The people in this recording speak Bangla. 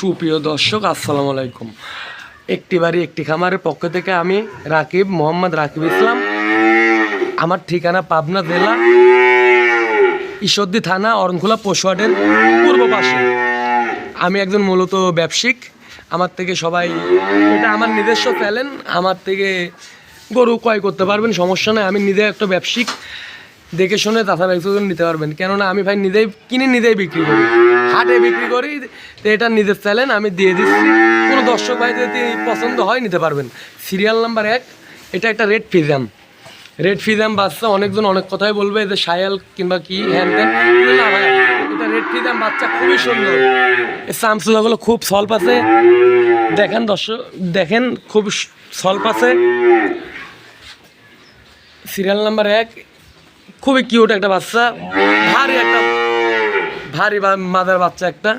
সুপ্রিয় দর্শক আসসালামু আলাইকুম। একটি বাড়ি একটি খামারের পক্ষ থেকে আমি রাকিব মোহাম্মদ রাকিব ইসলাম। আমার ঠিকানা পাবনা জেলা ঈশ্বরদী থানা অরণখোলা পশুহাটের পূর্ব পাশে। আমি একজন মূলত ব্যবসায়িক। আমার থেকে সবাই, এটা আমার নিজস্ব চ্যানেল, আমার থেকে গরু ক্রয় করতে পারবেন, সমস্যা নেই। আমি নিজে একটা ব্যবসায়িক, দেখে শুনে তাছাড়া ব্যবসা নিতে পারবেন। কেননা আমি ভাই নিজেই কিনে নিজেই বিক্রি করি, হাটে বিক্রি করি। তো এটা নিজের চ্যানেল, আমি দিয়ে দিচ্ছি। কোনো দর্শক ভাই যদি পছন্দ হয় নিতে পারবেন। সিরিয়াল নাম্বার 1, এটা একটা রেড ফিজাম বাচ্চা। অনেকজন অনেক কথাই বলবে যে শায়াল কিংবা কি হ্যান ত্যান, না ভাই, এটা রেড ফিজাম বাচ্চা, খুবই সুন্দর। এই চামচুলাগুলো খুব সল্প আছে, দেখেন দর্শক, দেখেন খুব সল্প আছে। সিরিয়াল নাম্বার 1, খুবই কিউট একটা বাচ্চা, ভারী মাদার বাচ্চা একটা।